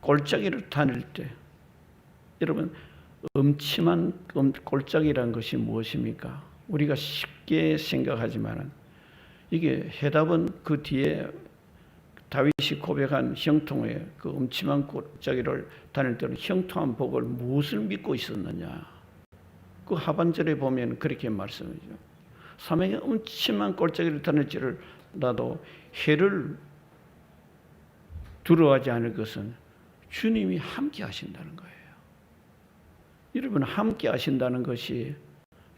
골짜기를 다닐 때, 여러분, 음침한 골짜기라는 것이 무엇입니까? 우리가 쉽게 생각하지만 이게 해답은 그 뒤에 다윗이 고백한 형통의 그 음침한 골짜기를 다닐 때는 형통한 복을 무엇을 믿고 있었느냐? 그 하반절에 보면 그렇게 말씀하죠. 사망의 음침한 골짜기를 다닐지를 나도 해를 두려워하지 않을 것은 주님이 함께 하신다는 거예요. 여러분, 함께 하신다는 것이,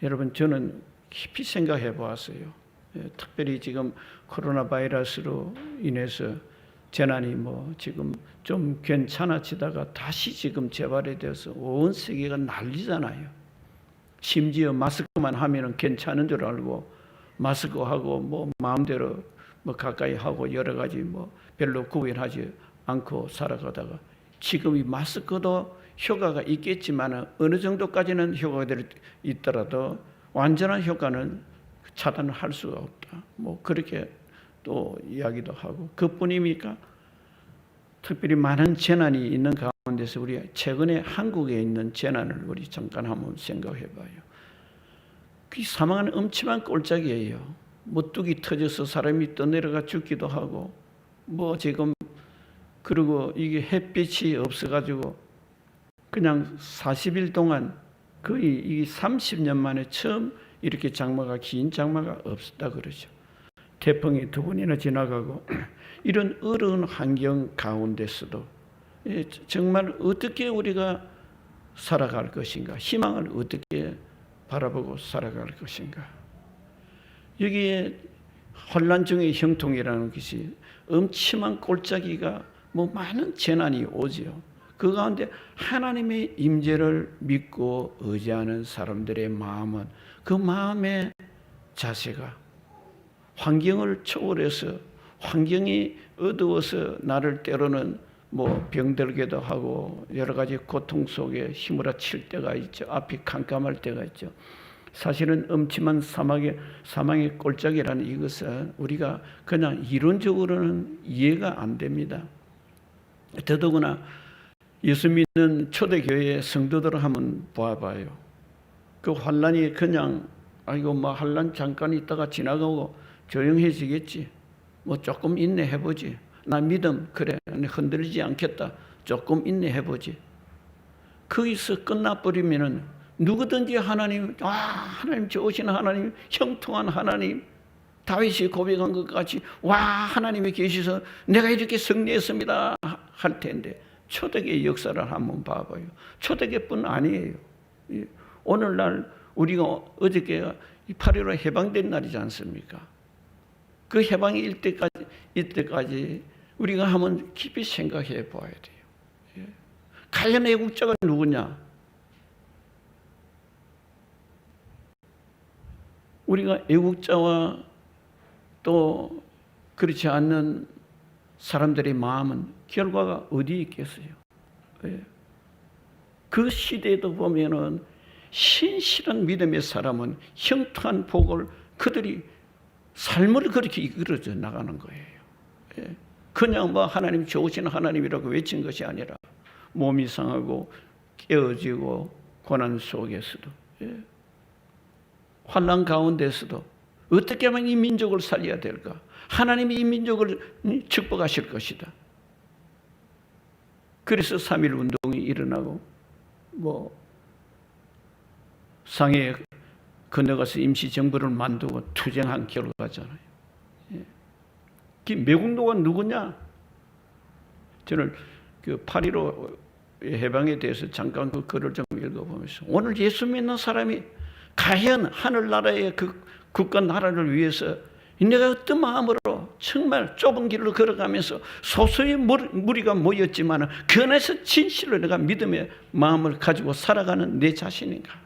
여러분, 저는 깊이 생각해 보았어요. 특별히 지금 코로나 바이러스로 인해서 재난이 지금 좀 괜찮아지다가 다시 지금 재발이 되어서 온 세계가 난리잖아요. 심지어 마스크만 하면은 괜찮은 줄 알고 마스크하고 마음대로 가까이 하고 여러 가지 별로 구별하지 않고 살아가다가 지금 이 마스크도 효과가 있겠지만 어느 정도까지는 효과가 있더라도 완전한 효과는 차단을 할 수가 없다. 그렇게 또 이야기도 하고, 그뿐입니까? 특별히 많은 재난이 있는 가운데서 우리 최근에 한국에 있는 재난을 우리 잠깐 한번 생각해 봐요. 그 사망하는 음침한 골짜기예요. 뚝이 터져서 사람이 떠내려가 죽기도 하고, 지금 그리고 이게 햇빛이 없어가지고 그냥 40일 동안 거의 이 30년 만에 처음 이렇게 긴 장마가 없었다 그러죠. 태풍이 2번이나 지나가고 이런 어려운 환경 가운데서도 정말 어떻게 우리가 살아갈 것인가, 희망을 어떻게 바라보고 살아갈 것인가. 여기에 환난 중의 형통이라는 것이 음침한 골짜기가 많은 재난이 오지요. 그 가운데 하나님의 임재를 믿고 의지하는 사람들의 마음은, 그 마음의 자세가 환경을 초월해서, 환경이 어두워서 나를 때로는 병들게도 하고 여러 가지 고통 속에 휘몰아칠 때가 있죠. 앞이 캄캄할 때가 있죠. 사실은 음침한 사망의 골짜기라는 이것은 우리가 그냥 이론적으로는 이해가 안 됩니다. 더더구나 예수 믿는 초대교회 성도들을 한번 보아봐요. 그 환난이 그냥 환난 잠깐 있다가 지나가고 조용해지겠지. 조금 인내해보지. 나 믿음, 그래, 흔들리지 않겠다. 조금 인내해보지. 거기서 끝나버리면은 누구든지 하나님 좋으신 하나님, 형통한 하나님, 다윗이 고백한 것 같이 하나님이 계셔서 내가 이렇게 승리했습니다 할 텐데, 초대교회 역사를 한번 봐봐요. 초대교회뿐 아니에요. 오늘날 우리가 어저께 8.15 해방된 날이지 않습니까? 그 해방이 이때까지 우리가 한번 깊이 생각해 봐야 돼요. 과연 애국자가 누구냐? 우리가 애국자와 또 그렇지 않는 사람들의 마음은 결과가 어디 있겠어요? 그 시대에도 보면은 신실한 믿음의 사람은 형통한 복을, 그들이 삶을 그렇게 이끌어져 나가는 거예요. 그냥 하나님 좋으신 하나님이라고 외친 것이 아니라 몸이 상하고 깨어지고 고난 속에서도, 환난 가운데서도 어떻게 하면 이 민족을 살려야 될까? 하나님이 이 민족을 축복하실 것이다. 그래서 3.1 운동이 일어나고 상해에 건너가서 임시정부를 만들고 투쟁한 결과잖아요. 그 매국노가 누구냐? 저는 그 8.15 해방에 대해서 잠깐 그 글을 좀 읽어보면서, 오늘 예수 믿는 사람이 과연 하늘나라의 그 국가 나라를 위해서 내가 어떤 마음으로 정말 좁은 길을 걸어가면서 소수의 무리가 모였지만 그 안에서 진실로 내가 믿음의 마음을 가지고 살아가는 내 자신인가?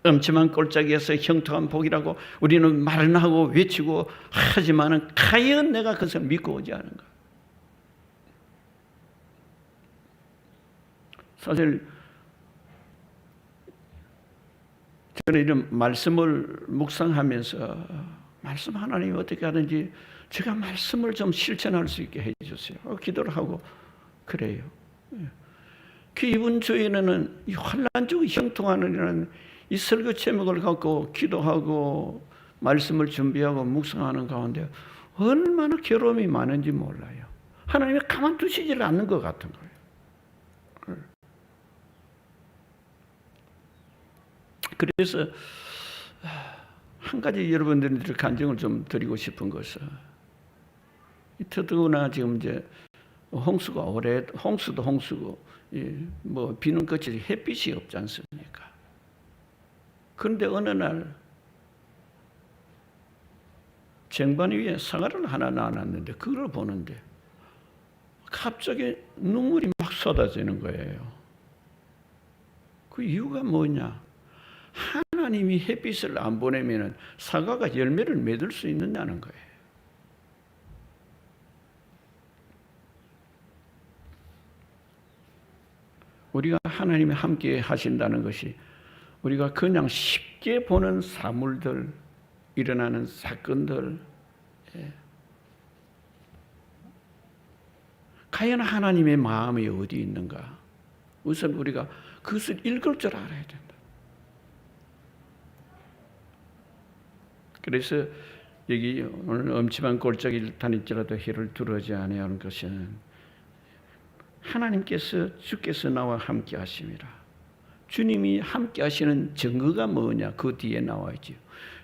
음침한 골짜기에서 형통한 복이라고 우리는 말은 하고 외치고 하지만 과연 내가 그것을 믿고 오지 않은가? 사실 저는 이런 말씀을 묵상하면서 말씀 하나님 어떻게 하든지 제가 말씀을 좀 실천할 수 있게 해주세요. 기도를 하고 그래요. 그 이번 주에는 이 환난주 형통하는 이 설교 제목을 갖고 기도하고 말씀을 준비하고 묵상하는 가운데 얼마나 괴로움이 많은지 몰라요. 하나님이 가만두시질 않는 것 같은 거예요. 그래서 한 가지 여러분들한테 간증을 좀 드리고 싶은 것은, 더더구나 지금 이제 홍수가 홍수도 홍수고 뭐 비는 끝이 햇빛이 없지 않습니까? 그런데 어느 날 쟁반 위에 사과를 하나 놔놨는데 그걸 보는데 갑자기 눈물이 막 쏟아지는 거예요. 그 이유가 뭐냐? 하나님이 햇빛을 안 보내면 사과가 열매를 맺을 수 있느냐는 거예요. 우리가 하나님이 함께 하신다는 것이 우리가 그냥 쉽게 보는 사물들, 일어나는 사건들, 과연 하나님의 마음이 어디 있는가? 우선 우리가 그것을 읽을 줄 알아야 된다. 그래서 여기 오늘 엄침한 골짜기를 다닐지라도 해를 두려워하지 아니하는 것은 하나님께서 주께서 나와 함께 하심이라. 주님이 함께 하시는 증거가 뭐냐? 그 뒤에 나와 있지요.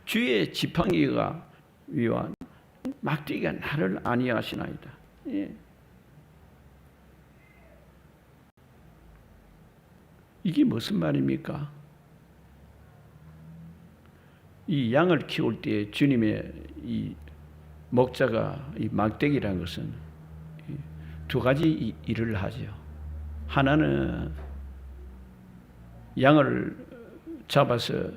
주의 지팡이가 위와 막대기가 나를 아니하시나이다. 이게 무슨 말입니까? 이 양을 키울 때 주님의 이 목자가 이 막대기라는 것은 두 가지 일을 하죠. 하나는 양을 잡아서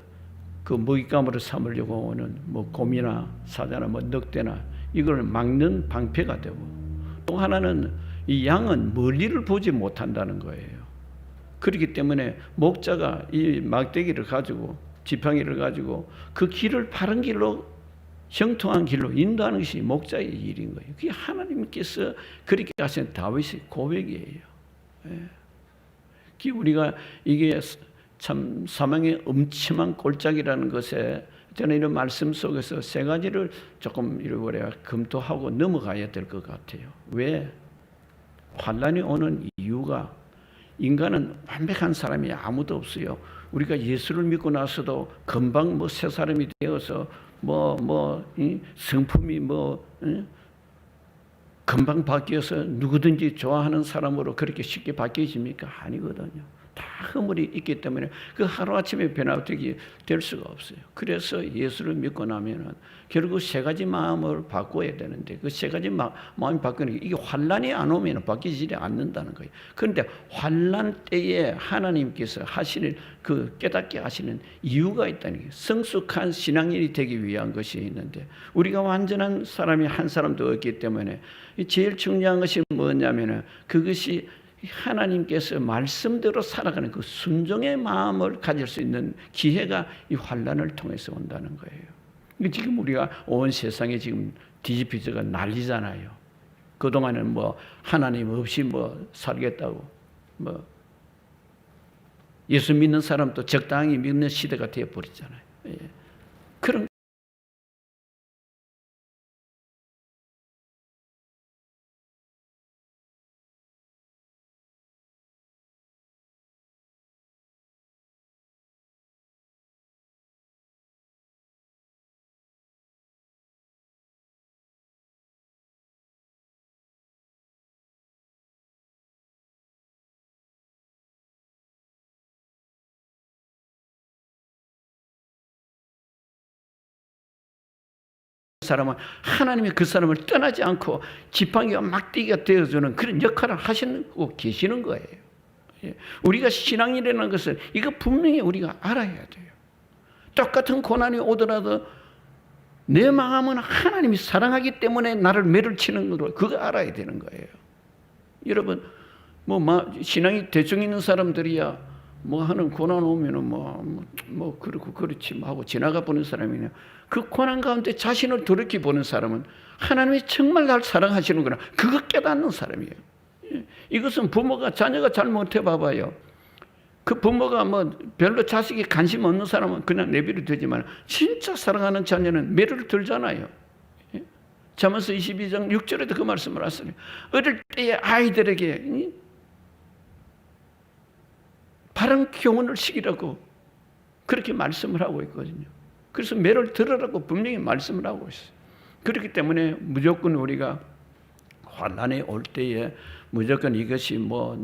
그 먹잇감으로 삼으려고 오는 뭐 곰이나 사자나 뭐 늑대나 이걸 막는 방패가 되고, 또 하나는 이 양은 멀리를 보지 못한다는 거예요. 그렇기 때문에 목자가 이 막대기를 가지고 지팡이를 가지고 그 길을 바른 길로 형통한 길로 인도하는 것이 목자의 일인 거예요. 그게 하나님께서 그렇게 하신 다윗의 고백이에요. 우리가 이게 참 사망의 음침한 골짜기라는 것에 저는 이런 말씀 속에서 세 가지를 조금 이렇게 검토하고 넘어가야 될 것 같아요. 왜? 환난이 오는 이유가, 인간은 완벽한 사람이 아무도 없어요. 우리가 예수를 믿고 나서도 금방 뭐 새 사람이 되어서 성품이 금방 바뀌어서 누구든지 좋아하는 사람으로 그렇게 쉽게 바뀌어집니까? 아니거든요. 다 허물이 있기 때문에 그 하루아침에 변화되게 될 수가 없어요. 그래서 예수를 믿고 나면은 결국 세 가지 마음을 바꿔야 되는데, 그 세 가지 마음이 바뀌는 게 이게 환난이 안 오면 바뀌지 않는다는 거예요. 그런데 환난 때에 하나님께서 하시는 그 깨닫게 하시는 이유가 있다는 게, 성숙한 신앙인이 되기 위한 것이 있는데 우리가 완전한 사람이 한 사람도 없기 때문에 제일 중요한 것이 뭐냐면은 그것이 하나님께서 말씀대로 살아가는 그 순종의 마음을 가질 수 있는 기회가 이 환난을 통해서 온다는 거예요. 지금 우리가 온 세상에 지금 뒤집히져가 난리잖아요. 그동안은 뭐 하나님 없이 뭐 살겠다고 뭐 예수 믿는 사람도 적당히 믿는 시대가 되어버렸잖아요. 그런 사람은 하나님이 그 사람을 떠나지 않고 지팡이와 막대기가 되어주는 그런 역할을 하시고 계시는 거예요. 우리가 신앙이라는 것은 이거 분명히 우리가 알아야 돼요. 똑같은 고난이 오더라도 내 마음은 하나님이 사랑하기 때문에 나를 매를 치는 거로 그거 알아야 되는 거예요. 여러분 신앙이 대충 있는 사람들이야 뭐 하는 고난 오면은 뭐 그렇고 그렇지 뭐 하고 지나가 보는 사람이냐. 그 고난 가운데 자신을 돌이켜 보는 사람은 하나님이 정말 날 사랑하시는구나. 그거 깨닫는 사람이에요. 이것은 부모가 자녀가 잘 못해 봐봐요. 그 부모가 뭐 별로 자식이 관심 없는 사람은 그냥 내버려 두지만 진짜 사랑하는 자녀는 매를 들잖아요. 잠언서 22장 6절에도 그 말씀을 하시네요. 어릴 때의 아이들에게 바른 교훈을 시키라고 그렇게 말씀을 하고 있거든요. 그래서 매를 들으라고 분명히 말씀을 하고 있어요. 그렇기 때문에 무조건 우리가 환난이 올 때에 무조건 이것이 뭐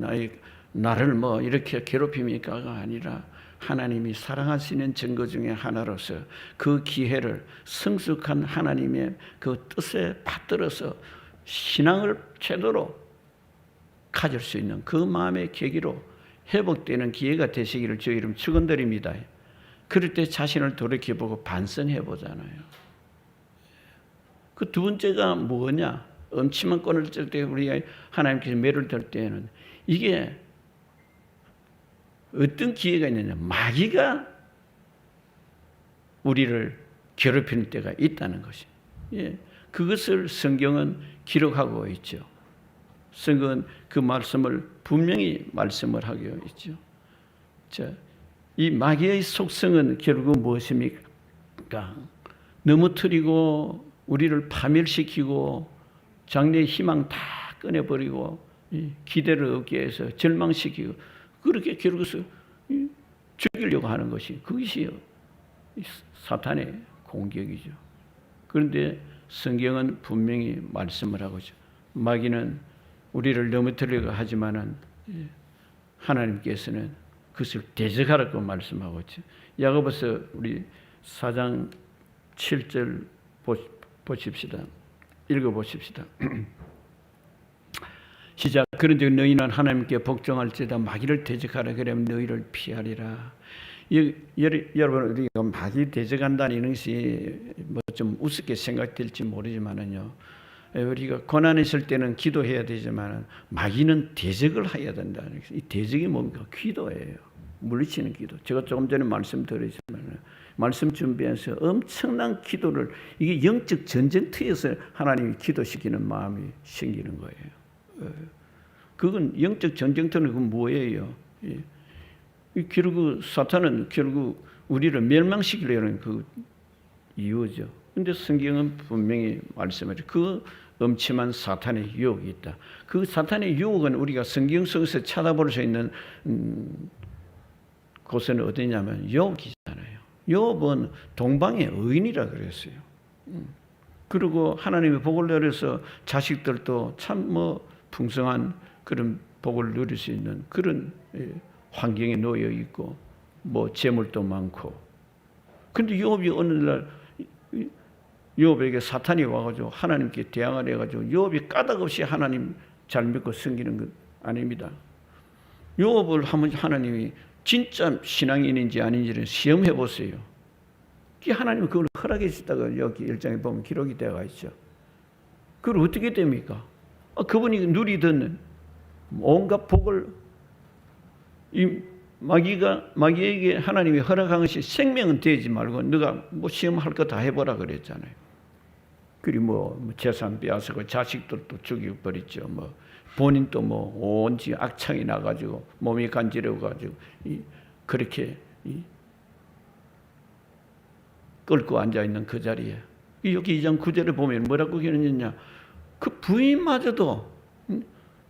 나를 뭐 이렇게 괴롭힘이니까가 아니라 하나님이 사랑하시는 증거 중에 하나로서 그 기회를 성숙한 하나님의 그 뜻에 받들어서 신앙을 제대로 가질 수 있는 그 마음의 계기로 회복되는 기회가 되시기를 주의 이름 축원드립니다. 그럴 때 자신을 돌이켜보고 반성해 보잖아요. 그 두 번째가 뭐냐? 엄침한 꼴을 뜰 때 우리가 하나님께서 매를 들 때에는 이게 어떤 기회가 있느냐? 마귀가 우리를 괴롭히는 때가 있다는 것이. 그것을 성경은 기록하고 있죠. 성경은 그 말씀을 분명히 말씀을 하고 있죠. 자, 이 마귀의 속성은 결국 무엇입니까? 넘어뜨리고 우리를 파멸시키고 장래의 희망 다 꺼내버리고 기대를 얻게 해서 절망시키고 그렇게 결국서 죽이려고 하는 것이 그것이 사탄의 공격이죠. 그런데 성경은 분명히 말씀을 하고 있죠. 마귀는 우리를 넘어뜨리려고 하지만은 하나님께서는 그것을 대적하라고 말씀하고 있죠. 야고보서 우리 4장 7절 보십시다. 읽어보십시다. 시작. 그런즉 너희는 하나님께 복종할지어다 마귀를 대적하라 그러면 너희를 피하리라. 여러분 우리가 마귀 대적한다는 이런 것이 뭐 좀 우습게 생각될지 모르지만은요. 우리가 고난 있을 때는 기도해야 되지만 마귀는 대적을 해야 된다. 이 대적이 뭡니까? 기도예요. 물리치는 기도. 제가 조금 전에 말씀드렸지만 말씀 준비해서 엄청난 기도를 이게 영적 전쟁터에서 하나님이 기도시키는 마음이 생기는 거예요. 그건 영적 전쟁터는 그건 뭐예요? 결국 사탄은 결국 우리를 멸망시키려는 그 이유죠. 그런데 성경은 분명히 말씀하죠. 그 엄침한 사탄의 유혹이 있다. 그 사탄의 유혹은 우리가 성경 속에서 찾아볼 수 있는 곳은 어디냐면 욥이잖아요. 욥은 동방의 의인이라 그랬어요. 그리고 하나님의 복을 내려서 자식들도 참 풍성한 그런 복을 누릴 수 있는 그런 환경에 놓여 있고 재물도 많고. 그런데 욥이 어느 날 욥에게 사탄이 와가지고 하나님께 대항을 해가지고 욥이 까닭없이 하나님 잘 믿고 섬기는 것 아닙니다. 욥을 한번 하나님이 진짜 신앙인인지 아닌지를 시험해 보세요. 하나님은 그걸 허락해 주셨다고 여기 1장에 보면 기록이 되어 있죠. 그걸 어떻게 됩니까? 그분이 누리던 온갖 복을 이 마귀에게 하나님이 허락한 것이 생명은 되지 말고 너가 시험할 거 다 해보라 그랬잖아요. 그리고 재산 빼앗고 자식들도 죽여버렸죠. 본인도 온지 악창이 나가지고 몸이 간지러워가지고 그렇게 끓고 앉아 있는 그 자리에 여기 2장 9절에 보면 뭐라고 기록했냐? 그 부인마저도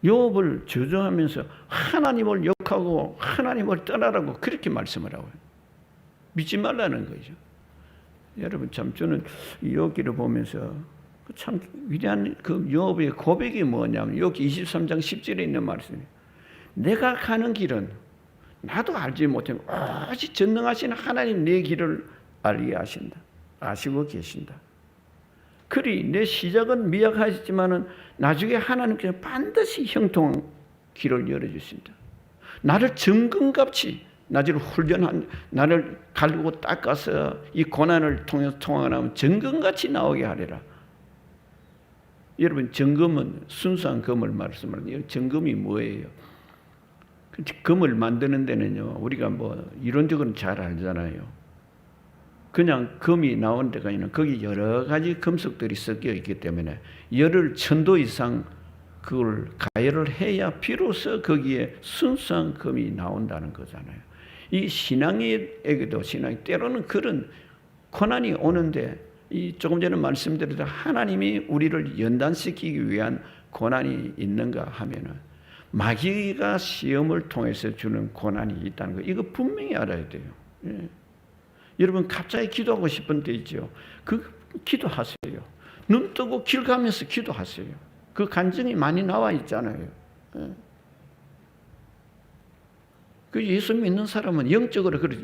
욥을 저주하면서 하나님을 욕하고 하나님을 떠나라고 그렇게 말씀을 하고요. 믿지 말라는 거죠. 여러분 참 저는 이 욥기를 보면서 참 위대한 그 욥의 고백이 뭐냐면 욥기 23장 10절에 있는 말씀이에요. 내가 가는 길은 나도 알지 못하고 오직 전능하신 하나님 내 길을 알게 하신다. 아시고 계신다. 그리 내 시작은 미약하지만은 나중에 하나님께서 반드시 형통한 길을 열어주신다. 나를 정금같이 나를 훈련한 나를 갈고 닦아서 이 고난을 통해서 통하면 정금같이 나오게 하리라. 여러분 정금은 순수한 금을 말씀하는데요. 정금이 뭐예요? 금을 만드는 데는요, 우리가 뭐 이론적으로는 잘 알잖아요. 그냥 금이 나온 데가 있는 거기 여러 가지 금속들이 섞여 있기 때문에 열을 1000도 이상 그걸 가열을 해야 비로소 거기에 순수한 금이 나온다는 거잖아요. 이 신앙에게도 신앙이 때로는 그런 고난이 오는데, 이 조금 전에 말씀드렸던 하나님이 우리를 연단시키기 위한 고난이 있는가 하면은 마귀가 시험을 통해서 주는 고난이 있다는 거, 이거 분명히 알아야 돼요. 예. 여러분 갑자기 기도하고 싶은 데 있죠. 그 기도하세요. 눈 뜨고 길 가면서 기도하세요. 그 간증이 많이 나와 있잖아요. 예. 그 예수 믿는 사람은 영적으로 그렇게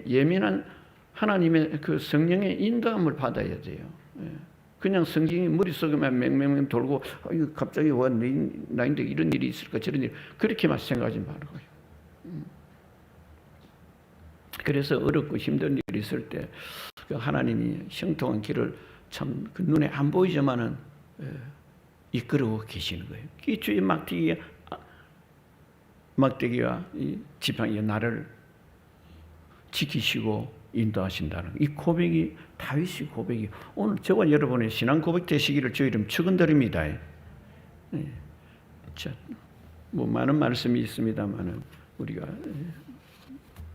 예민한 하나님의 그 성령의 인도함을 받아야 돼요. 예. 그냥 성경이 머릿속에만 맹맹맹 돌고 갑자기 와 나인데 이런 일이 있을까 저런 일, 그렇게만 생각하지 말고요. 그래서 어렵고 힘든 일이 있을 때 하나님이 형통한 길을 참 그 눈에 안 보이지만은 이끌어 계시는 거예요. 이 주의 막대기와 이 지팡이가 나를 지키시고 인도하신다는 이 고백이, 다윗의 고백이 오늘 저와 여러분의 신앙 고백 되시기를 주 이름 축원드립니다. 자, 뭐 많은 말씀이 있습니다만은 우리가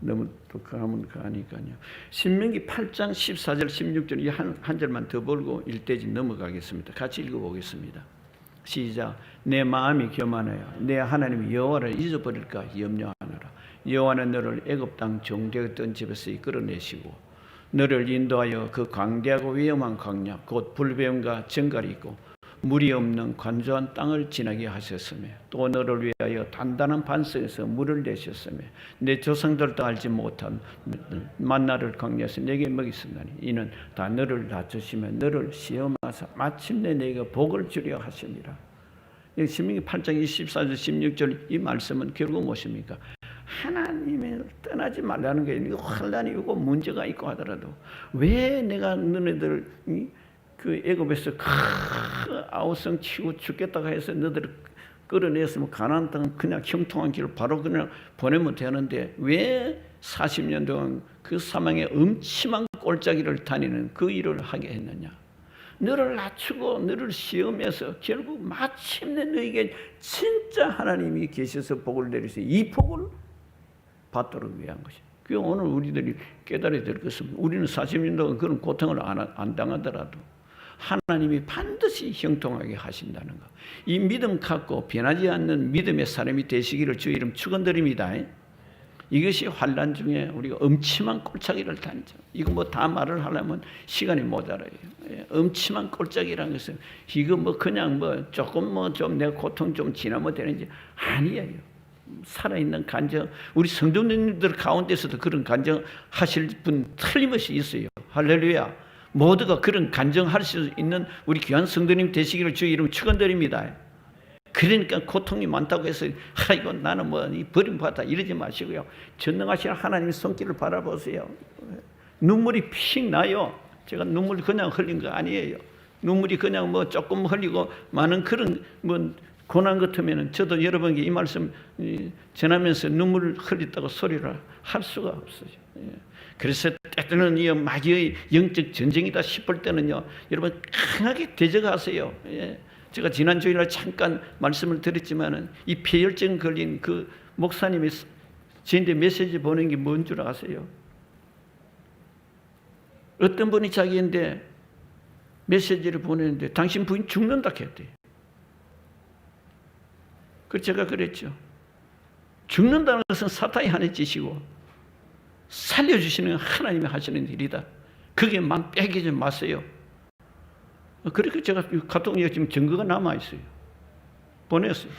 너무 또 가면 가니까요. 신명기 8장 14절 16절 이 한 절만 더 보고 1대지 넘어가겠습니다. 같이 읽어보겠습니다. 시작. 내 마음이 교만하여 내 하나님 여호와를 잊어버릴까 염려하노라. 여호와는 너를 애굽 땅 종되었던 집에서 이끌어내시고 너를 인도하여 그 광대하고 위험한 광야 곧 불배움과 정갈이 있고 물이 없는 관조한 땅을 지나게 하셨으며 또 너를 위하여 단단한 반석에서 물을 내셨으며 내 조상들도 알지 못한 만나를 광야에서 내게 먹이셨나니 이는 다 너를 낮추시며 너를 시험하사 마침내 내게 복을 주려 하십니다. 신명기 8장 24절 16절 이 말씀은 결국 무엇입니까? 하나님을 떠나지 말라는 거예요. 환난이 오고 문제가 있고 하더라도 왜 내가 너네들 그 애굽에서 큰 아우성 치고 죽겠다고 해서 너희들을 끌어냈으면 가나안 땅 그냥 형통한 길을 바로 그냥 보내면 되는데 왜 40년 동안 그 사망의 음침한 꼴짜기를 다니는 그 일을 하게 했느냐? 너를 낮추고 너를 시험해서 결국 마침내 너에게 진짜 하나님이 계셔서 복을 내리세요. 이 복을 받도록 위한 것이에요. 그 오늘 우리들이 깨달아야 될 것은 우리는 40년 동안 그런 고통을 안 당하더라도 하나님이 반드시 형통하게 하신다는 것. 이 믿음 갖고 변하지 않는 믿음의 사람이 되시기를 주 이름 축원드립니다. 이것이 환난 중에 우리가 음침한 꼴짜기를 다니죠. 이거 뭐 다 말을 하려면 시간이 모자라요. 음침한 꼴짜기라는 것은 이거 뭐 그냥 뭐 조금 뭐 좀 내가 고통 좀 지나면 되는지 아니에요. 살아있는 간증, 우리 성도님들 가운데서도 그런 간증하실 분 틀림없이 있어요. 할렐루야. 모두가 그런 간증할 수 있는 우리 귀한 성도님 되시기를 주의 이름 축원드립니다. 그러니까 고통이 많다고 해서 아이고 나는 뭐 버림받았다 이러지 마시고요. 전능하신 하나님의 손길을 바라보세요. 눈물이 픽 나요. 제가 눈물 그냥 흘린 거 아니에요. 눈물이 그냥 뭐 조금 흘리고 많은 그런 뭐 고난 같으면 저도 여러분에게 이 말씀 전하면서 눈물을 흘렸다고 소리를 할 수가 없어요. 그래서 때때는 이 마귀의 영적 전쟁이다 싶을 때는요, 여러분 강하게 대적하세요. 제가 지난 주일날 잠깐 말씀을 드렸지만은 이 폐혈증 걸린 그 목사님이 저한테 메시지 보낸 게 뭔 줄 아세요? 어떤 분이 자기한테 메시지를 보내는데 당신 부인 죽는다 했대요. 그 제가 그랬죠. 죽는다는 것은 사탄이 하는 짓이고 살려주시는 하나님이 하시는 일이다. 그게 마음 빼기지 마세요. 그렇게 제가 카톡에 지금 증거가 남아있어요. 보냈어요.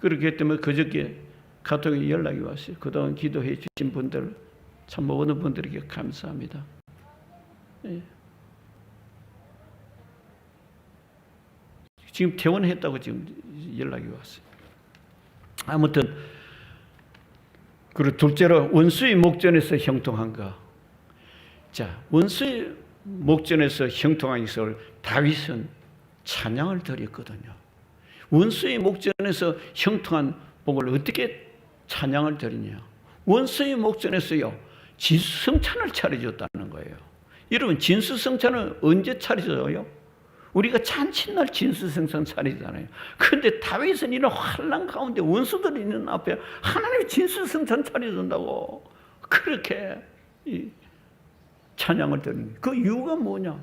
그렇기 때문에 그저께 카톡에 연락이 왔어요. 그동안 기도해 주신 분들 참 모든 분들에게 감사합니다. 예. 지금 퇴원했다고 지금 연락이 왔어요. 아무튼 그리고 둘째로 원수의 목전에서 형통한가. 자, 원수의 목전에서 형통한 것을 다윗은 찬양을 드렸거든요. 원수의 목전에서 형통한 복을 어떻게 찬양을 드리냐? 원수의 목전에서요, 진수성찬을 차려줬다는 거예요. 여러분, 진수성찬을 언제 차려줘요? 우리가 잔칫날 진수성찬 차리잖아요. 그런데 다윗은 이런 환난 가운데 원수들이 있는 앞에 하나님이 진수성찬 차려준다고 그렇게 찬양을 드리는 거예요. 그 이유가 뭐냐?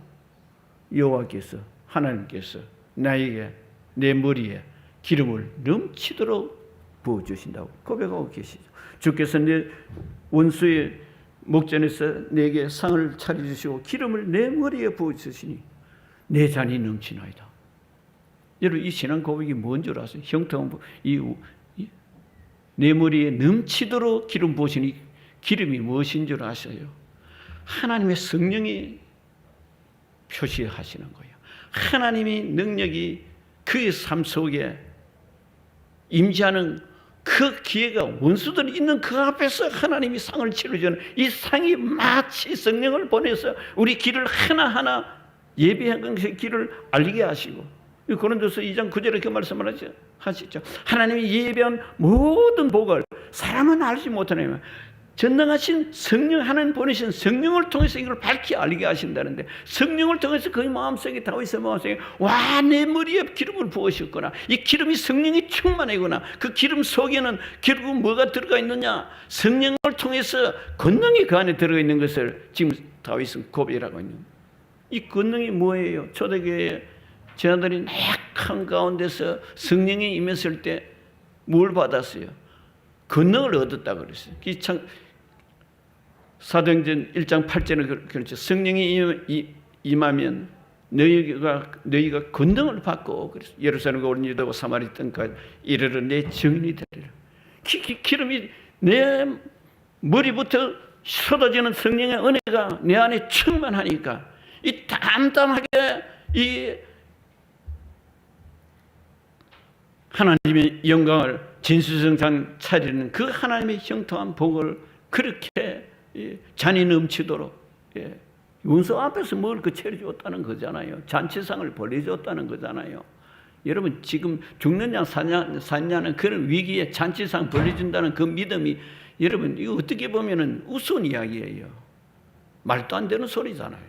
여호와께서, 하나님께서 나에게, 내 머리에 기름을 넘치도록 부어주신다고 고백하고 계시죠. 주께서 내 원수의 목전에서 내게 상을 차려주시고 기름을 내 머리에 부어주시니 내 잔이 넘치나이다. 여러분, 이 신앙 고백이 뭔 줄 아세요? 형통한 내 머리에 넘치도록 기름 부으시니 기름이 무엇인 줄 아세요? 하나님의 성령이 표시하시는 거예요. 하나님의 능력이 그의 삶 속에 임재하는 그 기회가 원수들이 있는 그 앞에서 하나님이 상을 치러주는 이 상이 마치 성령을 보내서 우리 길을 하나하나 예비한 길을 알리게 하시고, 고린도서 2장 9절에 이렇게 말씀을 하시죠. 하나님이 예비한 모든 복을 사람은 알지 못하네요. 전능하신 성령, 하나님 보내신 성령을 통해서 이걸 밝히 알리게 하신다는데, 성령을 통해서 그의 마음속에, 다윗의 마음속에 와, 내 머리에 기름을 부으셨구나. 이 기름이 성령이 충만하구나. 그 기름 속에는 결국 뭐가 들어가 있느냐? 성령을 통해서 권능이 그 안에 들어가 있는 것을 지금 다윗은 고백하고 있는 거예요. 이 권능이 뭐예요? 초대교회에 제자들이 나약한 가운데서 성령이 임했을 때 뭘 받았어요? 권능을 얻었다고 그랬어요. 사도행전 1장 8절에 그렇죠. 성령이 임하면 너희가 권능을 받고, 그래서 예루살렘과 온 유다와 사마리 땅까지 이르러 내 증인이 되리라. 기름이 내 머리부터 쏟아지는 성령의 은혜가 내 안에 충만하니까 이 담담하게 이 하나님의 영광을 진수성찬 차리는 그 하나님의 형통한 복을 그렇게 잔이 넘치도록 원수 앞에서 뭘 그 차려줬다는 거잖아요. 잔치상을 벌려줬다는 거잖아요. 여러분, 지금 죽는 양 사냐는 그런 위기에 잔치상 벌려준다는 그 믿음이, 여러분, 이거 어떻게 보면은 우스운 이야기예요. 말도 안 되는 소리잖아요.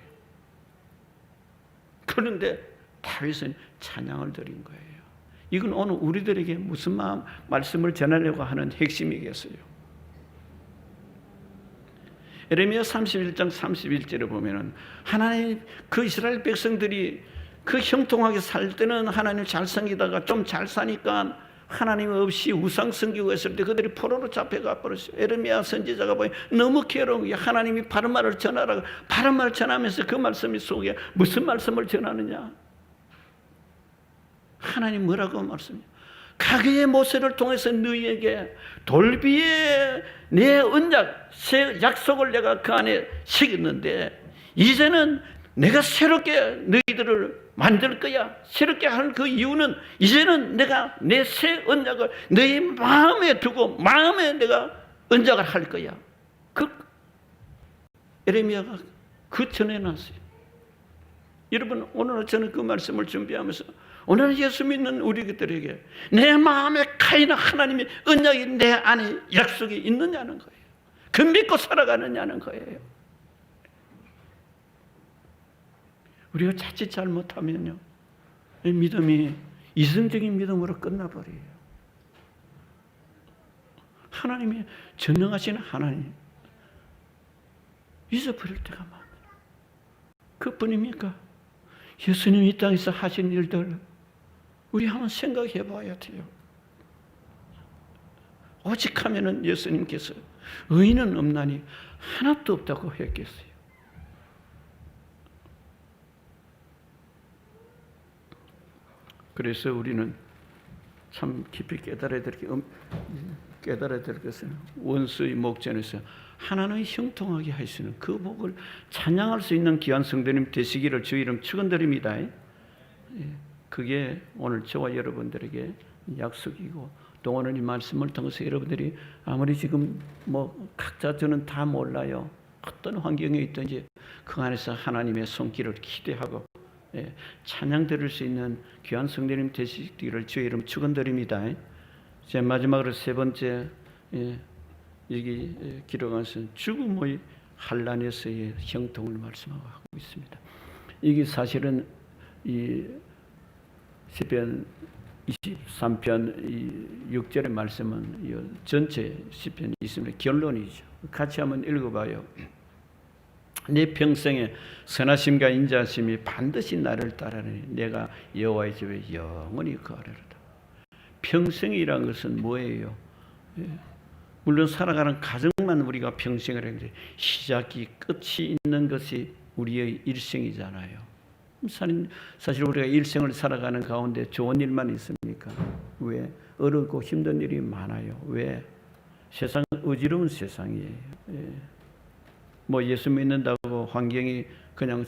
그런데 다윗은 찬양을 드린 거예요. 이건 오늘 우리들에게 무슨 말씀을 전하려고 하는 핵심이겠어요? 예레미야 31장 31절에 보면은 하나님, 그 이스라엘 백성들이 그 형통하게 살 때는 하나님 잘 섬기다가 좀 잘 사니까 하나님 없이 우상 섬기고 했을 때 그들이 포로로 잡혀가 버렸어요. 예레미야 선지자가 보니 너무 괴로운 거예요. 하나님이 바른 말을 전하라고, 바른 말을 전하면서 그 말씀 속에 무슨 말씀을 전하느냐? 하나님 뭐라고 말씀해요? 가그의 모세를 통해서 너희에게 돌비에 내 언약, 새 약속을 내가 그 안에 새겼는데 이제는 내가 새롭게 너희들을 만들 거야. 새롭게 할 그 이유는 이제는 내가 내 새 언약을 너희 마음에 두고 마음에 내가 언약을 할 거야. 그 예레미야가 그 전해놨어요. 여러분, 오늘 저는 그 말씀을 준비하면서 오늘 예수 믿는 우리들에게 내 마음에 가있는 하나님의 언약이 내 안에 약속이 있느냐는 거예요. 그 믿고 살아가느냐는 거예요. 우리가 자칫 잘못하면요, 이 믿음이 이성적인 믿음으로 끝나버려요. 하나님이 전능하신 하나님 잊어버릴 때가 많아요. 그뿐입니까? 예수님이 이 땅에서 하신 일들 우리 한번 생각해 봐야 돼요. 오직 하면은 예수님께서 의인은 없나니 하나도 없다고 했겠어요. 그래서 우리는 참 깊이 깨달아야 될 것은 원수의 목전에서 하나님의 형통하게 하시는 그 복을 찬양할 수 있는 귀한 성도님 되시기를 주 이름 축원드립니다. 그게 오늘 저와 여러분들에게 약속이고, 또 오늘 이 말씀을 통해서 여러분들이 아무리 지금 각자 저는 다 몰라요. 어떤 환경에 있든지 그 안에서 하나님의 손길을 기대하고 찬양 드릴 수 있는 귀한 성도님 되시기를 주의 이름 축원드립니다. 제 마지막으로 세 번째 여기 기록하신 죽음의 환난에서의 형통을 말씀하고 있습니다. 이게 사실은 이 시편 23편 6절의 말씀은 전체 시편이 있습니다. 결론이죠. 같이 한번 읽어봐요. 내 평생에 선하심과 인자하심이 반드시 나를 따르니 내가 여호와의 집에 영원히 거하리로다. 평생이란 것은 뭐예요? 물론 살아가는 가정만 우리가 평생을 하는데 시작이 끝이 있는 것이 우리의 일생이잖아요. 사실 우리가 일생을 살아가는 가운데 좋은 일만 있습니까? 왜? 어렵고 힘든 일이 많아요. 왜? 세상 어지러운 세상이에요. 뭐 예수 믿는다고 환경이 그냥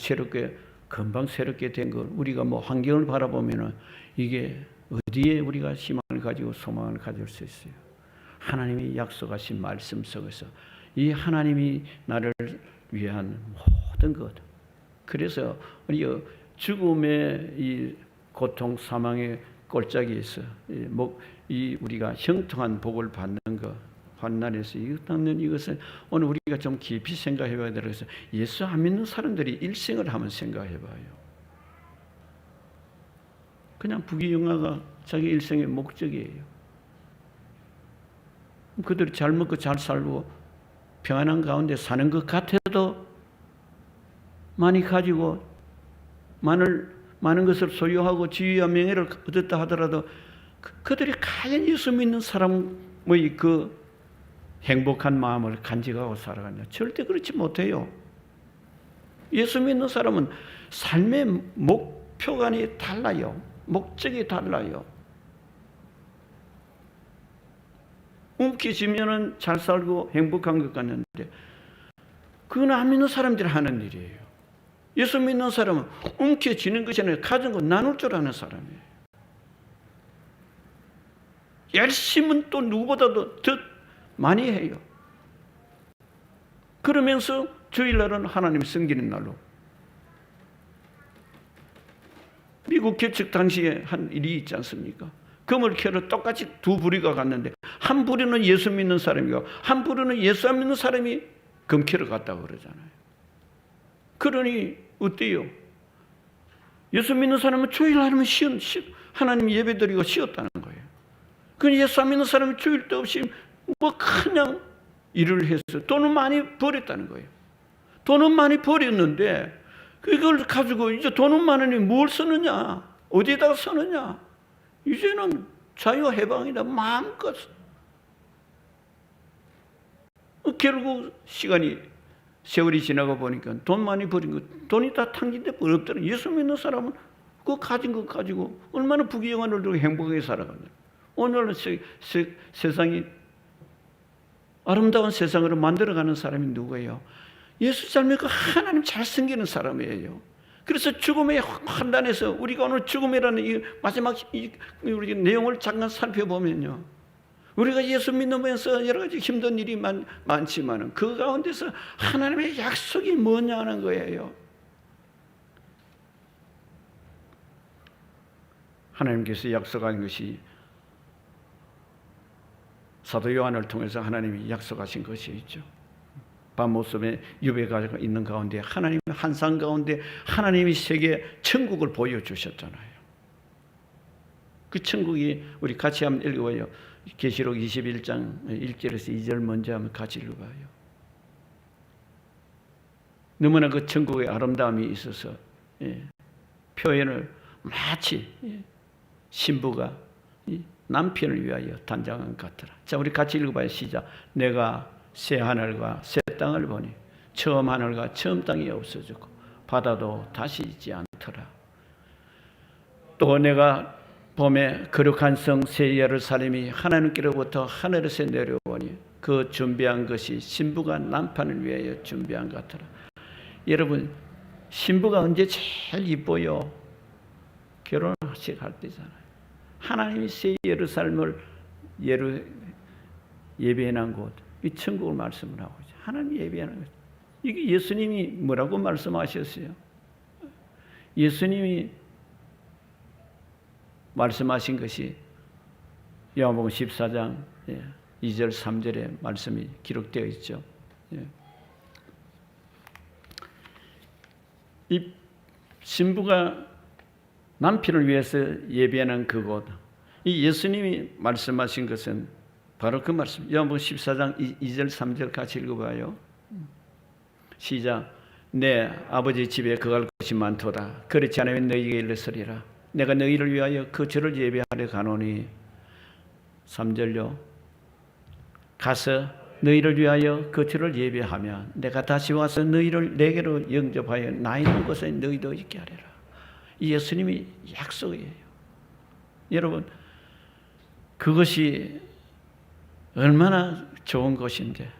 금방 새롭게 된 걸 우리가 뭐 환경을 바라보면은 이게 어디에 우리가 희망을 가지고 소망을 가질 수 있어요? 하나님이 약속하신 말씀 속에서 이 하나님이 나를 위한 모든 것. 그래서 우리 죽음의 이 고통, 사망의 꼴짝이에서 우리가 형통한 복을 받는 것, 환난에서 이것은 오늘 우리가 좀 깊이 생각해봐야 되겠어요. 예수 안 믿는 사람들이 일생을 한번 생각해봐요. 그냥 부귀영화가 자기 일생의 목적이에요. 그들이 잘 먹고 잘 살고 평안한 가운데 사는 것 같아도 많이 가지고 많은 것을 소유하고 지위와 명예를 얻었다 하더라도 그들이 과연 예수 믿는 사람의 그 행복한 마음을 간직하고 살아가냐? 절대 그렇지 못해요. 예수 믿는 사람은 삶의 목표관이 달라요. 목적이 달라요. 움켜쥐면은 잘 살고 행복한 것 같는데 그건 안 믿는 사람들이 하는 일이에요. 예수 믿는 사람은 움켜쥐는 것이 아니라 가진 거 나눌 줄 아는 사람이에요. 열심은 또 누구보다도 더 많이 해요. 그러면서 주일날은 하나님 섬기는 날로. 미국 개척 당시에 한 일이 있지 않습니까? 금을 캐러 똑같이 두 부류가 갔는데 한 부류는 예수 믿는 사람이고 한 부류는 예수 안 믿는 사람이 금 캐러 갔다고 그러잖아요. 그러니 어때요? 예수 믿는 사람은 주일 하면 하나님 예배드리고 쉬었다는 거예요. 그 예수 안 믿는 사람은 주일도 없이 뭐 그냥 일을 해서 돈을 많이 벌었다는 거예요. 돈은 많이 벌었는데 그걸 가지고 이제 돈은 많으니 뭘 쓰느냐? 어디다가 쓰느냐? 이제는 자유해방이다. 마음껏. 결국 세월이 지나고 보니까 돈 많이 벌인 거 돈이 다 탕진돼 버렸더니 예수 믿는 사람은 그 가진 것 가지고 얼마나 부귀영화를 누리고 행복하게 살아가냐. 오늘은 세상이 아름다운 세상으로 만들어가는 사람이 누구예요? 예수 잘 믿고 하나님 잘 섬기는 사람이에요. 그래서 죽음의 환난에서 우리가 오늘 죽음이라는 이 마지막 우리 내용을 잠깐 살펴보면요, 우리가 예수 믿으면서 여러 가지 힘든 일이 많지만 그 가운데서 하나님의 약속이 뭐냐는 거예요. 하나님께서 약속한 것이 사도 요한을 통해서 하나님이 약속하신 것이 있죠. 밤모습에 유배가 있는 가운데 하나님의 환상 가운데 하나님이 세계 천국을 보여주셨잖아요. 그 천국이 우리 같이 한번 읽어봐요. 계시록 21장 1절에서 2절 먼저 한번 같이 읽어봐요. 너무나 그 천국의 아름다움이 있어서 표현을 마치 신부가 남편을 위하여 단장한 것 같더라. 자, 우리 같이 읽어봐요. 시작. 내가 새 하늘과 새 땅을 보니 처음 하늘과 처음 땅이 없어졌고 바다도 다시 있지 않더라. 또 내가 봄에 거룩한 성 새 예루살렘이 하나님께로부터 하늘에서 내려오니 그 준비한 것이 신부가 남편을 위하여 준비한 것 같더라. 여러분, 신부가 언제 제일 이뻐요? 결혼식 할 때잖아요. 하나님이 새 예루살렘을 예배해놓은 곳, 이 천국을 말씀을 하고 있죠. 하나님이 예배하는 것. 이게 예수님이 뭐라고 말씀하셨어요? 예수님이 말씀하신 것이 요한복음 14장 2절 3절에 말씀이 기록되어 있죠. 이 신부가 남편을 위해서 예배하는 그곳, 이 예수님이 말씀하신 것은 바로 그 말씀. 요한복음 14장 2절 3절 같이 읽어봐요. 시작. 내 아버지 집에 거할 곳이 많도다. 그렇지 않으면 너희에게 일렀으리라. 내가 너희를 위하여 그 절을 예배하려 가노니. 3절요. 가서 너희를 위하여 그 절을 예배하면 내가 다시 와서 너희를 내게로 영접하여 나 있는 곳에 너희도 있게 하리라. 이 예수님이 약속이에요. 여러분, 그것이 얼마나 좋은 것인데,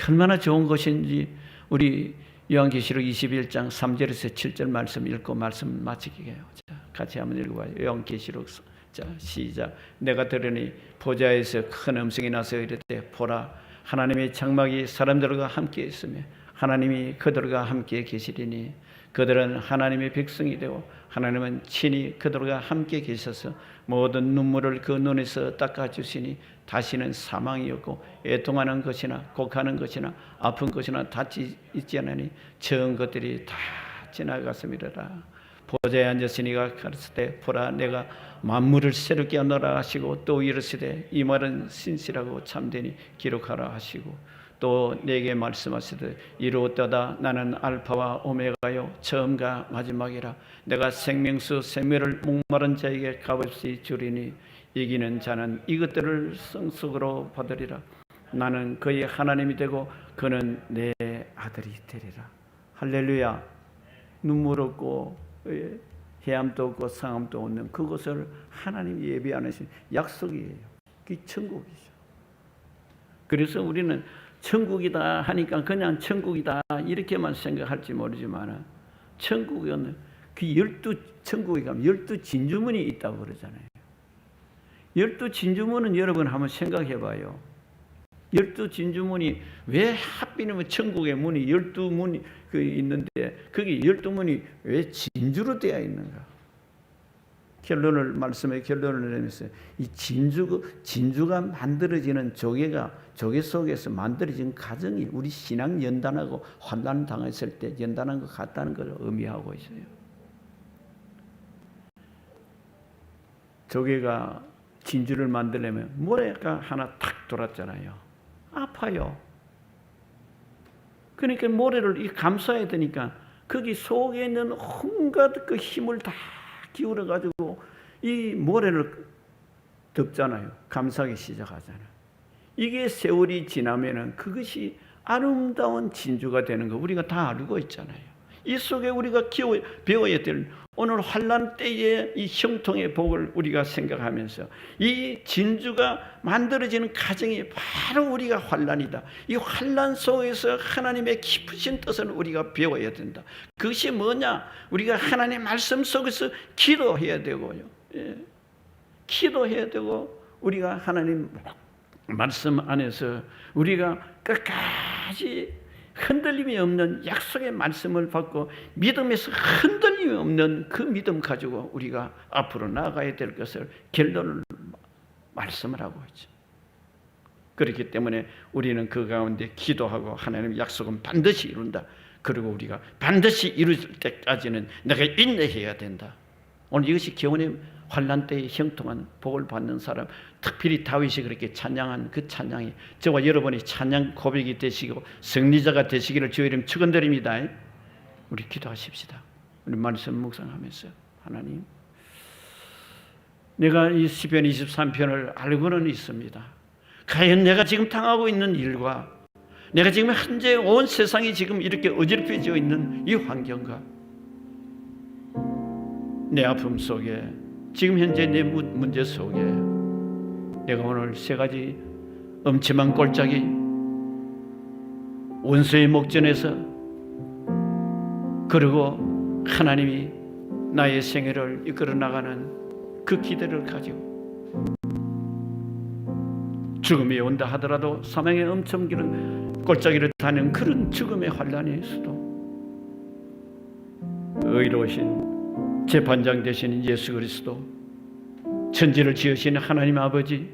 얼마나 좋은 것인지 우리 요한계시록 21장 3절에서 7절 말씀 읽고 말씀 마치게 해요. 자, 같이 한번 읽어봐요. 요한계시록. 자, 시작. 내가 들으니 보좌에서 큰 음성이 나서 이르되 보라, 하나님의 장막이 사람들과 함께 있으며 하나님이 그들과 함께 계시리니 그들은 하나님의 백성이 되고 하나님은 친히 그들과 함께 계셔서 모든 눈물을 그 눈에서 닦아주시니 다시는 사망이 없고 애통하는 것이나 곡하는 것이나 아픈 것이나 다치 있지 않으니 처음 것들이 다 지나갔음이라. 보좌에 앉으시니가 가르치되 보라, 내가 만물을 새롭게 하노라 하시고 또 이르시되 이 말은 신실하고 참되니 기록하라 하시고 또 내게 말씀하시되 이루었도다. 나는 알파와 오메가요 처음과 마지막이라. 내가 생명수 생명을 목마른 자에게 값없이 주리니 이기는 자는 이것들을 성속으로 받으리라. 나는 그의 하나님이 되고 그는 내 아들이 되리라. 할렐루야. 눈물 없고 해함도 없고 상함도 없는 그것을 하나님이 예비하는 약속이에요. 그게 천국이죠. 그래서 우리는 천국이다 하니까 그냥 천국이다 이렇게만 생각할지 모르지만 천국은 그 12천국에 가면 12진주문이 있다고 그러잖아요. 12진주문은 여러분 한번 생각해 봐요. 12진주문이 왜 하필이면 천국의 문이 12문이 있는데 거기 12문이 왜 진주로 되어 있는가? 말씀의 결론을 내면서 이 진주가 만들어지는 조개 속에서 만들어진 과정이 우리 신앙 연단하고 환난 당했을 때 연단한 것 같다는 걸 의미하고 있어요. 조개가 진주를 만들려면 모래가 하나 탁 돌았잖아요. 아파요. 그러니까 모래를 감싸야 되니까 거기 속에 있는 온갖 그 힘을 다 기울여 가지고 이 모래를 덮잖아요. 감싸기 시작하잖아요. 이게 세월이 지나면은 그것이 아름다운 진주가 되는 거 우리가 다 알고 있잖아요. 이 속에 우리가 배워야 될 오늘 환난 때의 이 형통의 복을 우리가 생각하면서 이 진주가 만들어지는 과정이 바로 우리가 환난이다. 이 환난 속에서 하나님의 깊으신 뜻을 우리가 배워야 된다. 그것이 뭐냐? 우리가 하나님의 말씀 속에서 기도해야 되고요. 기도해야 되고 우리가 하나님 말씀 안에서 우리가 끝까지 흔들림이 없는 약속의 말씀을 받고 믿음에서 흔들림이 없는 그 믿음 가지고 우리가 앞으로 나아가야 될 것을 결론을 말씀을 하고 있죠. 그렇기 때문에 우리는 그 가운데 기도하고 하나님의 약속은 반드시 이룬다. 그리고 우리가 반드시 이룰 때까지는 내가 인내해야 된다. 오늘 이것이 교훈의 환난 때의 형통한 복을 받는 사람, 특별히 다윗이 그렇게 찬양한 그 찬양이 저와 여러분이 찬양 고백이 되시고 승리자가 되시기를 주의 이름 축원드립니다. 우리 기도하십시다. 우리 말씀 묵상하면서 하나님, 내가 이 시편 23편을 알고는 있습니다. 과연 내가 지금 당하고 있는 일과 내가 지금 현재 온 세상이 지금 이렇게 어지럽혀져 있는 이 환경과 내 아픔 속에 지금 현재 내 문제 속에 내가 오늘 세 가지 엄침한 골짜기 원수의 목전에서 그리고 하나님이 나의 생애를 이끌어 나가는 그 기대를 가지고 죽음이 온다 하더라도 사망의 엄청 길은 골짜기를 타는 그런 죽음의 환란에서도 의로우신 재판장 되시는 예수 그리스도, 천지를 지으신 하나님 아버지,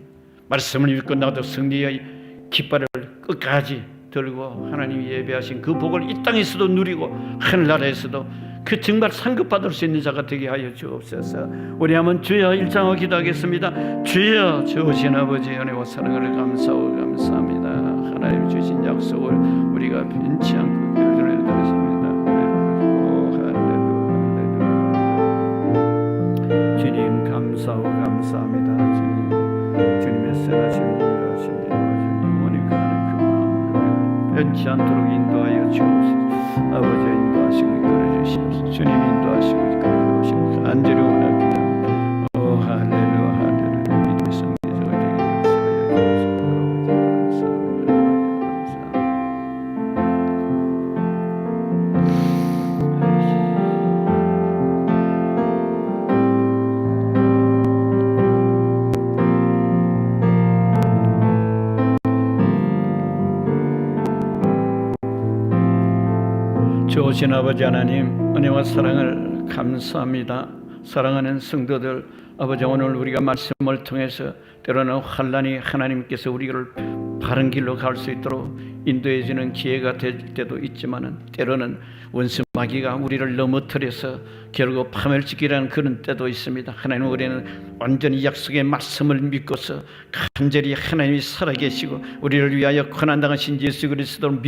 말씀을 믿고 나도 승리의 깃발을 끝까지 들고 하나님이 예배하신 그 복을 이 땅에서도 누리고 하늘나라에서도 그 정말 상급받을 수 있는 자가 되게 하여 주옵소서. 우리 한번 주여 일장하고 기도하겠습니다. 주여, 좋으신 아버지 은혜와 사랑을 감사하고 감사합니다. 하나님 주신 약속을 우리가 변치 않고 결정을 드리십니다. 주님 감사하고 감사합니다. 주님의 선하신 인도하심, 영원히 가는 그 마음을 변치 않도록 인도하여 주옵소서. 아버지 인도하시고 이끌어 주시옵소서. 주님 인도하시고 이끌어 주시옵소서. 간절히 원합니다. 오 할렐루야, 할렐루야. 믿음의 성리자가 되게 역사하여 주옵소서. 좋으신 아버지 하나님, 은혜와 사랑을 감사합니다. 사랑하는 성도들, 아버지 오늘 우리가 말씀을 통해서 때로는 환난이 하나님께서 우리를 바른 길로 갈 수 있도록 인도해 주는 기회가 될 때도 있지만은 때로는 원수 마귀가 우리를 넘어뜨려서 결국 파멸시키라는 그런 때도 있습니다. 하나님, 우리는 완전히 약속의 말씀을 믿고서 간절히 하나님이 살아계시고 우리를 위하여 고난당하신 예수 그리스도를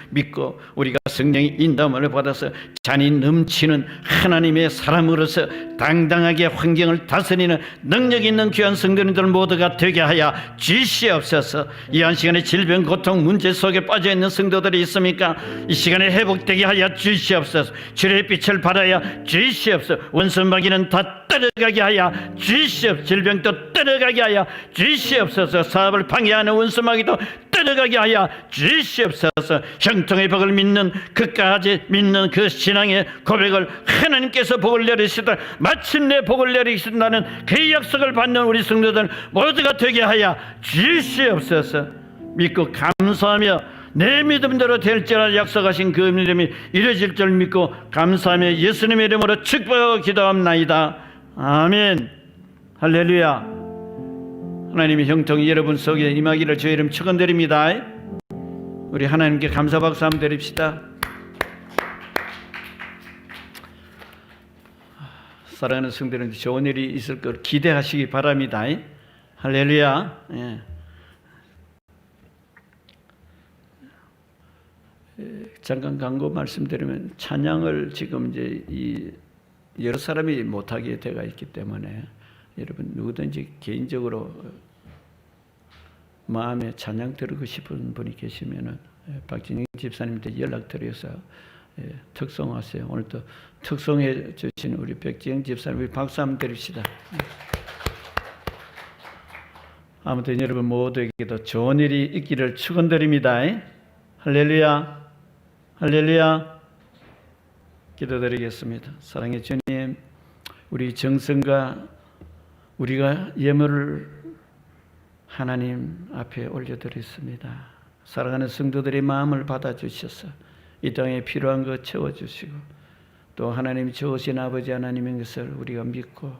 믿고 우리가 성령의 인도함을 받아서 잔이 넘치는 하나님의 사람으로서 당당하게 환경을 다스리는 능력 있는 귀한 성도님들 모두가 되게 하여 주시옵소서. 이 한 시간에 질병, 고통, 문제 속에 빠져있는 성도들이 있습니까? 이 시간에 회복되게 하여 주시옵소서. 주의 빛을 발하여 주시옵소서. 원수 마귀는 다 떠나가게 하여 주시옵소서. 질병도 떠나가게 하여 주시옵소서. 사업을 방해하는 원수 마귀도 떠나가게 하여 주시옵소서. 형통의 복을 믿는 그까지 믿는 그 신앙의 고백을 하나님께서 복을 내리시다 마침내 복을 내리신다는 그 약속을 받는 우리 성도들 모두가 되게 하여 주시옵소서. 믿고 감사하며 내 믿음대로 될지라 약속하신 그 믿음이 이루어질 줄 믿고 감사하며 예수님의 이름으로 축복하고 기도합나이다. 아멘. 할렐루야. 하나님의 형통이 여러분 속에 임하기를 주의 이름 축원드립니다. 우리 하나님께 감사 박수 한번 드립시다. 사랑하는 성도들, 좋은 일이 있을 걸 기대하시기 바랍니다. 할렐루야. 예. 잠깐 광고 말씀드리면, 찬양을 지금 이제 여러 사람이 못하게 되어 있기 때문에 여러분 누구든지 개인적으로 마음에 찬양 들고 싶은 분이 계시면은 박진영 집사님한테 연락드려서 특송하세요. 오늘 또 특송해 주신 우리 백지영 집사님, 박수 한번 드립시다. 아무튼 여러분 모두에게도 좋은 일이 있기를 축원드립니다. 할렐루야. 할렐루야. 기도드리겠습니다. 사랑의 주님, 우리 정성과 우리가 예물을 하나님 앞에 올려드렸습니다. 사랑하는 성도들의 마음을 받아주셔서 이 땅에 필요한 것 채워주시고 또 하나님이 좋으신 아버지 하나님인 것을 우리가 믿고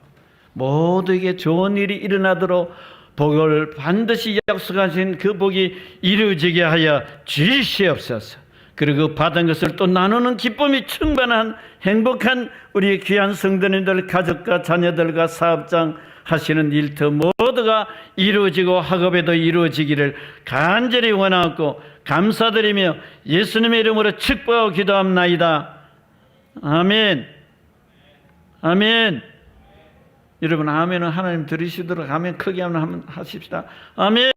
모두에게 좋은 일이 일어나도록 복을 반드시 약속하신 그 복이 이루어지게 하여 주시옵소서. 그리고 받은 것을 또 나누는 기쁨이 충만한 행복한 우리 귀한 성도님들, 가족과 자녀들과 사업장 하시는 일터 모두가 이루어지고 학업에도 이루어지기를 간절히 원하고 감사드리며 예수님의 이름으로 축복하고 기도합나이다. 아멘. 아멘. 여러분 아멘은 하나님 들으시도록 아멘 크게 한번 하십시다. 아멘.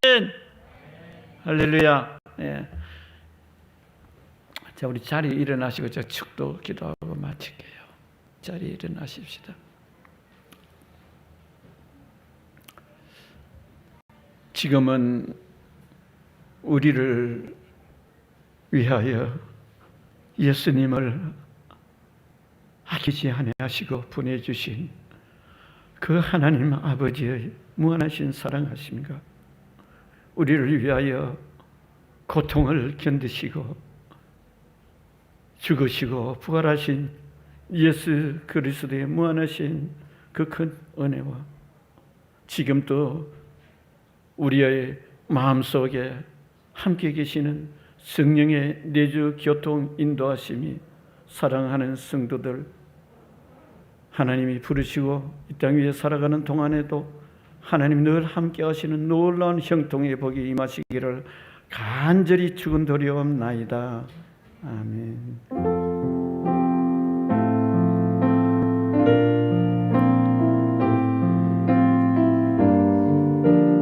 할렐루야. 예. 자, 우리 자리에 일어나시고 저 축도 기도하고 마칠게요. 자리에 일어나십시다. 지금은 우리를 위하여 예수님을 아끼지 아니하시고 보내주신 그 하나님 아버지의 무한하신 사랑하심과 우리를 위하여 고통을 견디시고 죽으시고 부활하신 예수 그리스도의 무한하신 그 큰 은혜와 지금도 우리의 마음속에 함께 계시는 성령의 내주 교통 인도하심이 사랑하는 성도들 하나님이 부르시고 이 땅 위에 살아가는 동안에도 하나님 늘 함께 하시는 놀라운 형통의 복이 임하시기를 간절히 축원드리옵나이다. 아멘.